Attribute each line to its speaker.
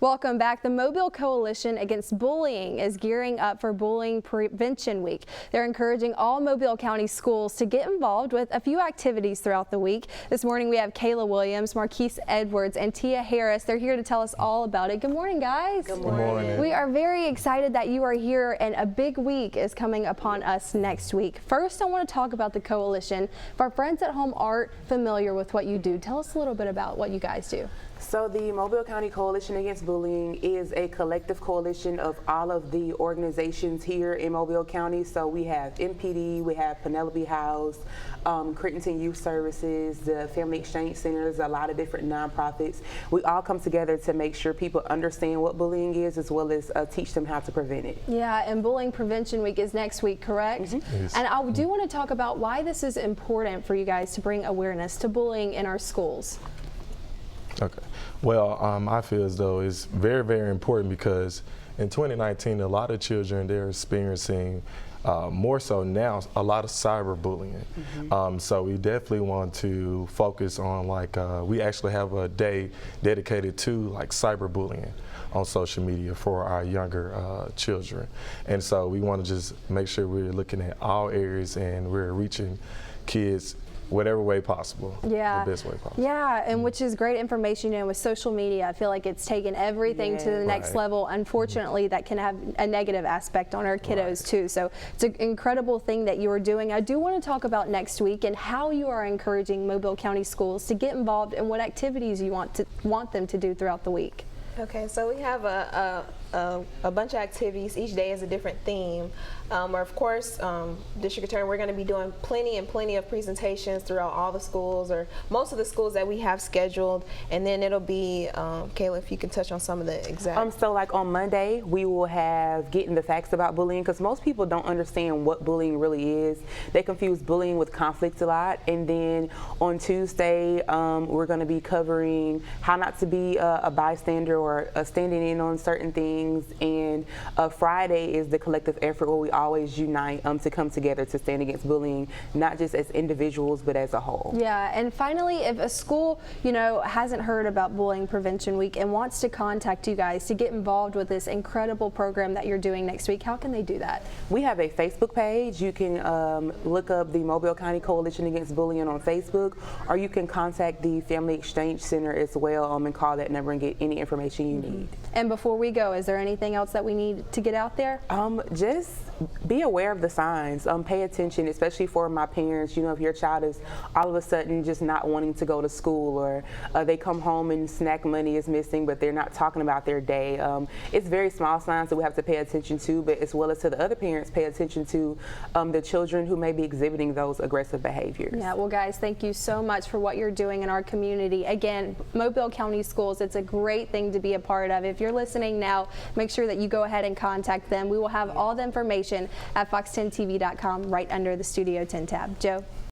Speaker 1: Welcome back. The Mobile Coalition Against Bullying is gearing up for Bullying Prevention Week. They're encouraging all Mobile County schools to get involved with a few activities throughout the week. This morning we have Kayla Williams, Marquise Edwards, and Tia Harris. They're here to tell us all about it. Good morning, guys.
Speaker 2: Good morning.
Speaker 1: We are very excited that you are here, and a big week is coming upon us next week. First, I want to talk about the coalition. If our friends at home aren't familiar with what you do, tell us a little bit about what you guys do.
Speaker 2: So the Mobile County Coalition Against Bullying is a collective coalition of all of the organizations here in Mobile County. So we have MPD, we have Penelope House, Crittenton Youth Services, the Family Exchange Centers, a lot of different nonprofits. We all come together to make sure people understand what bullying is, as well as teach them how to prevent it.
Speaker 1: Yeah, and Bullying Prevention Week is next week, correct?
Speaker 3: Mm-hmm. Yes.
Speaker 1: And I do want to talk about why this is important for you guys to bring awareness to bullying in our schools.
Speaker 3: Okay. Well, I feel as though it's very, very important because in 2019, a lot of children, they're experiencing more so now, a lot of cyberbullying.
Speaker 2: Mm-hmm.
Speaker 3: So we definitely want to focus on, like, we actually have a day dedicated to like cyberbullying on social media for our younger children. And so we want to just make sure we're looking at all areas and we're reaching kids whatever way possible,
Speaker 1: Yeah.
Speaker 3: the best way possible.
Speaker 1: Yeah, and which is great information. You know, with social media, I feel like it's taken everything to the next
Speaker 3: Right.
Speaker 1: level. Unfortunately, that can have a negative aspect on our kiddos too. So it's an incredible thing that you are doing. I do want to talk about next week and how you are encouraging Mobile County schools to get involved and what activities you want them to do throughout the week.
Speaker 4: Okay, so we have a bunch of activities. Each day is a different theme. Where of course, District Attorney, we're going to be doing plenty of presentations throughout all the schools, or most of the schools that we have scheduled. And then it'll be, Kayla, if you can touch on some of the exact.
Speaker 2: So like on Monday, we will have getting the facts about bullying, because most people don't understand what bullying really is. They confuse bullying with conflict a lot. And then on Tuesday, we're going to be covering how not to be a bystander or standing in on certain things. And Friday is the collective effort where we always unite to come together to stand against bullying, not just as individuals, but as a whole.
Speaker 1: Yeah, and finally, if a school, you know, hasn't heard about Bullying Prevention Week and wants to contact you guys to get involved with this incredible program that you're doing next week, how can they do that?
Speaker 2: We have a Facebook page. You can look up the Mobile County Coalition Against Bullying on Facebook, or you can contact the Family Exchange Center as well and call that number and get any information you need.
Speaker 1: And before we go, is there anything else that we need to get out there?
Speaker 2: Just be aware of the signs. Pay attention, especially for my parents. You know, if your child is all of a sudden just not wanting to go to school, or they come home and snack money is missing, but they're not talking about their day. It's very small signs that we have to pay attention to, but as well as to the other parents, pay attention to the children who may be exhibiting those aggressive behaviors.
Speaker 1: Yeah, well, guys, thank you so much for what you're doing in our community. Again, Mobile County Schools, it's a great thing to be a part of. If you're listening now, make sure that you go ahead and contact them. We will have all the information at fox10tv.com right under the Studio 10 tab. Joe?